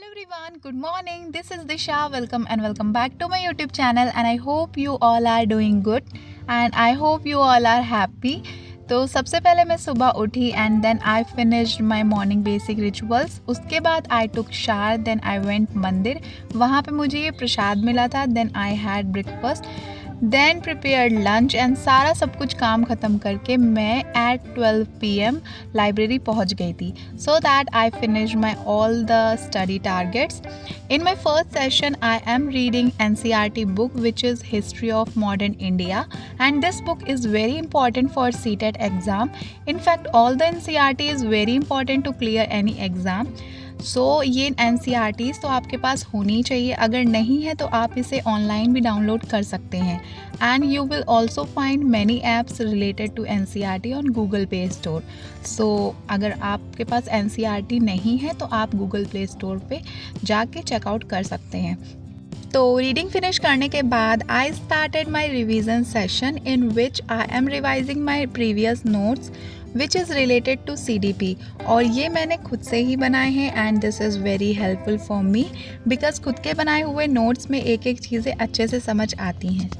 Hello everyone, good morning. This is Disha. Welcome back to my YouTube channel and I hope you all are doing good and I hope you all are happy. तो सबसे पहले मैं सुबह उठी and then I finished my morning basic rituals. उसके बाद I took shower, then I went मंदिर. वहाँ पे मुझे ये प्रसाद मिला था. Then I had breakfast, then prepared lunch and सारा सब कुछ काम ख़त्म करके मैं एट 12 PM लाइब्रेरी पहुंच गई थी. So that I finish my all the study targets. In my first session I am reading NCERT book which is History of Modern India and this book is very important for CTET exam. In fact all the NCERT is very important to clear any exam. सो ये NCERTs तो आपके पास होनी चाहिए. अगर नहीं है तो आप इसे ऑनलाइन भी डाउनलोड कर सकते हैं. And you will also find many apps related to NCERT on Google Play Store. So अगर आपके पास NCERT नहीं है तो आप गूगल प्ले स्टोर पे जाके चेकआउट कर सकते हैं. तो रीडिंग फिनिश करने के बाद I started my revision session in which I am revising my previous notes which is related to CDP. और ये मैंने खुद से ही बनाए हैं and this is very helpful for me because खुद के बनाए हुए नोट्स में एक एक चीज़ें अच्छे से समझ आती हैं.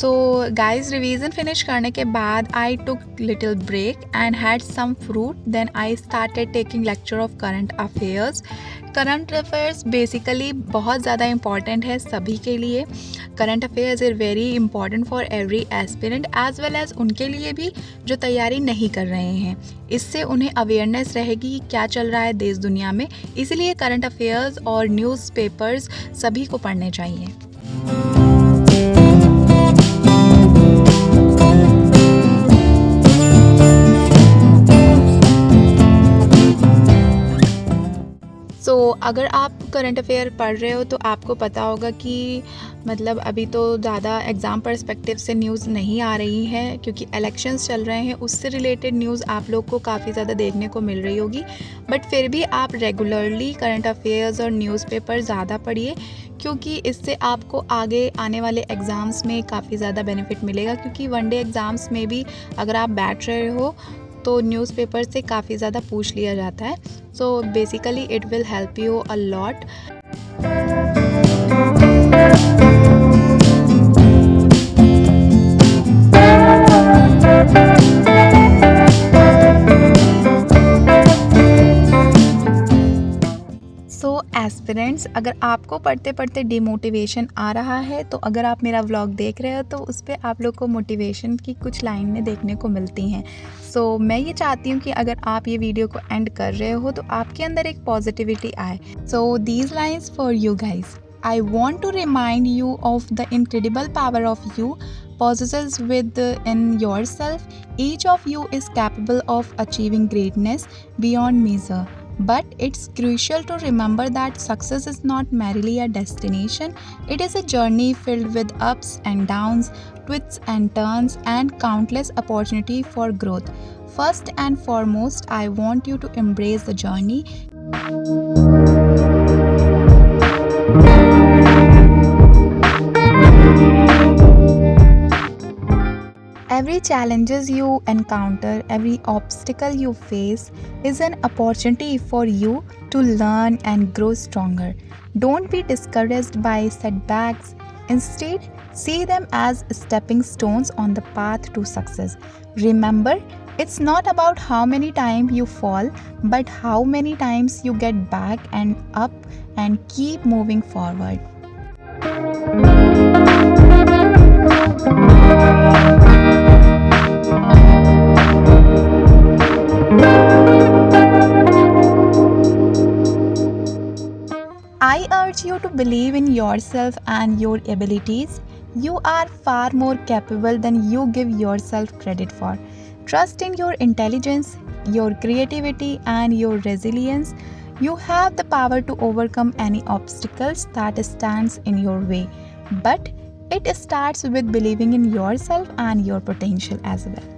सो गाइज रिवीजन फिनिश करने के बाद I took little break and had some fruit. Then I started taking lecture of current affairs. Current affairs basically बहुत ज़्यादा इम्पॉर्टेंट है सभी के लिए. Current affairs is very important for every aspirant as well as उनके लिए भी जो तैयारी नहीं कर रहे हैं. इससे उन्हें अवेयरनेस रहेगी कि क्या चल रहा है देश दुनिया में. इसीलिए करंट अफेयर्स और न्यूज़पेपर्स सभी को पढ़ने चाहिए. अगर आप करंट अफेयर पढ़ रहे हो तो आपको पता होगा कि मतलब अभी तो ज़्यादा एग्ज़ाम पर्सपेक्टिव से न्यूज़ नहीं आ रही है क्योंकि इलेक्शंस चल रहे हैं. उससे रिलेटेड न्यूज़ आप लोग को काफ़ी ज़्यादा देखने को मिल रही होगी. बट फिर भी आप रेगुलरली करंट अफेयर्स और न्यूज़पेपर ज़्यादा पढ़िए क्योंकि इससे आपको आगे आने वाले एग्ज़ाम्स में काफ़ी ज़्यादा बेनिफिट मिलेगा. क्योंकि वनडे एग्ज़ाम्स में भी अगर आप बैठ रहे हो तो न्यूज़पेपर से काफ़ी ज़्यादा पूछ लिया जाता है. So basically it will help you a lot. Aspirants, अगर आपको पढ़ते पढ़ते डिमोटिवेशन आ रहा है तो अगर आप मेरा व्लॉग देख रहे हो तो उस पर आप लोग को मोटिवेशन की कुछ लाइनें देखने को मिलती हैं. सो मैं ये चाहती हूँ कि अगर आप ये वीडियो को एंड कर रहे हो तो आपके अंदर एक पॉजिटिविटी आए. So these lines for you guys. I want to remind you of the incredible power of you possesses within yourself. Each of you is capable of achieving greatness beyond measure. But it's crucial to remember that success is not merely a destination. It is a journey filled with ups and downs, twists and turns, and countless opportunity for growth. First and foremost, I want you to embrace the journey. Every challenges you encounter, every obstacle you face is an opportunity for you to learn and grow stronger. Don't be discouraged by setbacks. Instead, see them as stepping stones on the path to success. Remember, it's not about how many times you fall, but how many times you get back and up and keep moving forward. I urge you to believe in yourself and your abilities. You are far more capable than you give yourself credit for. Trust in your intelligence, your creativity, and your resilience. You have the power to overcome any obstacles that stands in your way, but it starts with believing in yourself and your potential as well.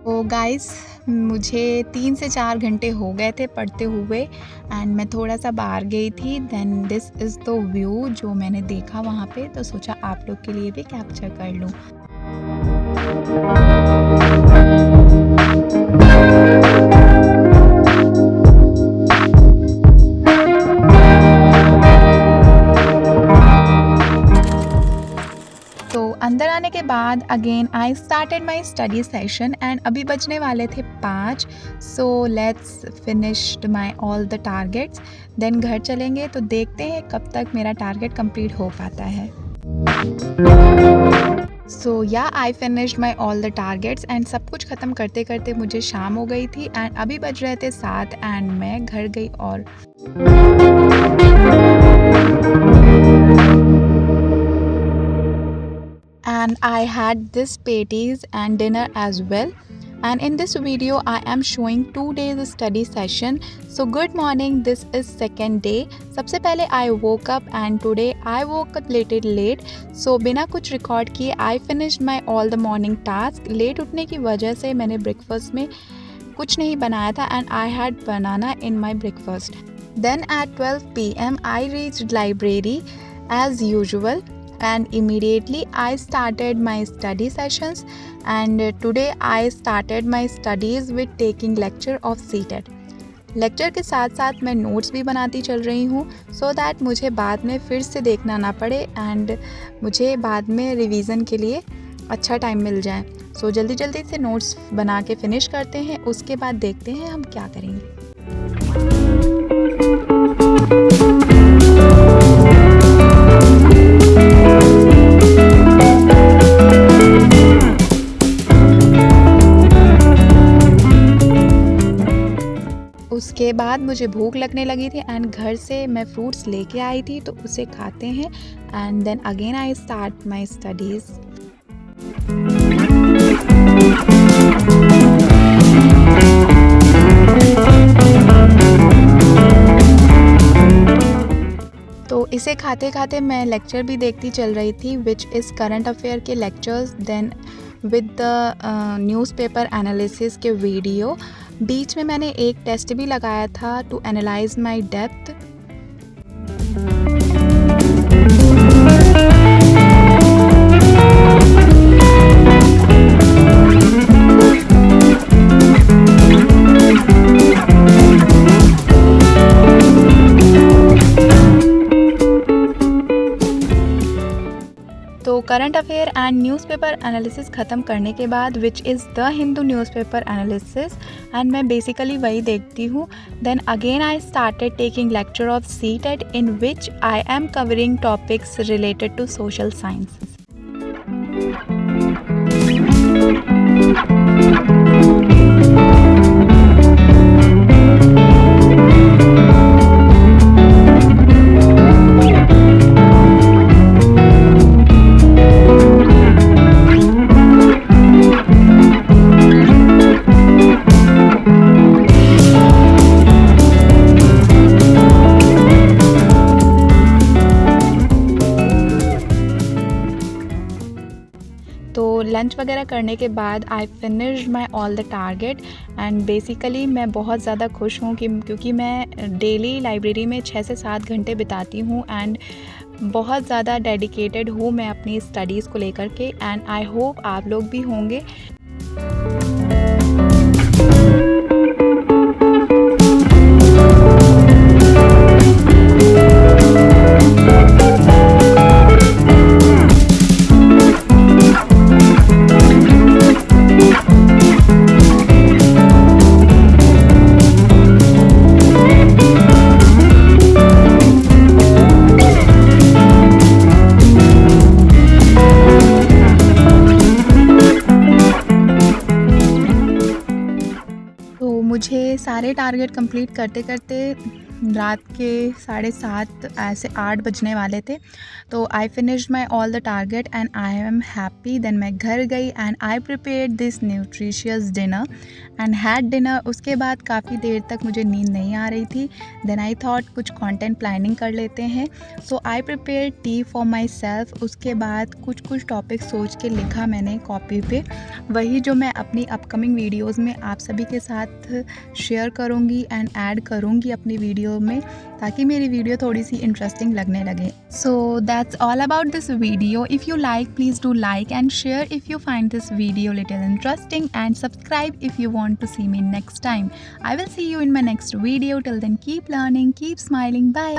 तो guys, मुझे 3 से 4 घंटे हो गए थे पढ़ते हुए and मैं थोड़ा सा बाहर गई थी। Then this is the view जो मैंने देखा वहाँ पे, तो सोचा आप लोग के लिए भी कैप्चर कर लूँ। तो अंदर आने के बाद again I started my study session and अभी बजने वाले थे 5। So let's finished my all the targets. Then घर चलेंगे तो देखते हैं कब तक मेरा टारगेट कंप्लीट हो पाता है। सो या आई finished my all the targets and सब कुछ ख़त्म करते करते मुझे शाम हो गई थी एंड अभी बज रहे थे 7 एंड मैं घर गई और and I had this patties and dinner as well. And in this video I am showing 2 days study session. So good morning, this is second day. सबसे पहले I woke up and today I woke up little late. So बिना कुछ record किए I finished my all the morning task. Late उठने की वजह से मैंने ब्रेकफास्ट में कुछ नहीं बनाया था and I had banana in my breakfast. Then at 12 p.m. I reached library as usual. And immediately I started my study sessions and today I started my studies with taking lecture of CTET. Lecture के साथ साथ मैं notes भी बनाती चल रही हूँ so that मुझे बाद में फिर से देखना ना पड़े एंड मुझे बाद में रिवीजन के लिए अच्छा टाइम मिल जाए। सो जल्दी जल्दी से नोट्स बना के फिनिश करते हैं, उसके बाद देखते हैं हम क्या करेंगे। उसके बाद मुझे भूख लगने लगी थी एंड घर से मैं फ्रूट्स लेके आई थी तो उसे खाते हैं and then again I start my studies. तो इसे खाते खाते मैं लेक्चर भी देखती चल रही थी विच इज़ करंट अफेयर के lectures, then with the newspaper analysis के वीडियो। बीच में मैंने एक टेस्ट भी लगाया था टू एनालाइज माई डेप्थ। तो current affair and newspaper analysis ख़त्म करने के बाद which is the Hindu newspaper analysis and मैं बेसिकली वही देखती हूँ। Then again I started taking lecture of CTET in which I am covering topics related to social sciences. Lunch वगैरह करने के बाद आई finished my all the target and basically मैं बहुत ज़्यादा खुश हूँ क्योंकि मैं डेली लाइब्रेरी में 6 से 7 घंटे बिताती हूँ एंड बहुत ज़्यादा डेडिकेटेड हूँ मैं अपनी स्टडीज़ को लेकर के एंड आई होप आप लोग भी होंगे। मुझे सारे टारगेट कंप्लीट करते करते रात के 7:30 ऐसे 8 बजने वाले थे। तो I finished my all the target and I am happy. Then मैं घर गई and I prepared this nutritious dinner and had dinner. उसके बाद काफ़ी देर तक मुझे नींद नहीं आ रही थी। देन आई थॉट कुछ कंटेंट प्लानिंग कर लेते हैं। So I prepare tea for myself. उसके बाद कुछ टॉपिक सोच के लिखा मैंने कॉपी पे, वही जो मैं अपनी अपकमिंग वीडियोज़ में आप सभी के साथ शेयर करूँगी एंड ऐड करूँगी अपनी वीडियो में, ताकि मेरी वीडियो थोड़ी सी इंटरेस्टिंग लगने लगे। So that's all about this video. If you like please do like and share if you find this video little interesting and subscribe if you want to see me next time. I will see you in my next video. Till then, keep learning, keep smiling. Bye.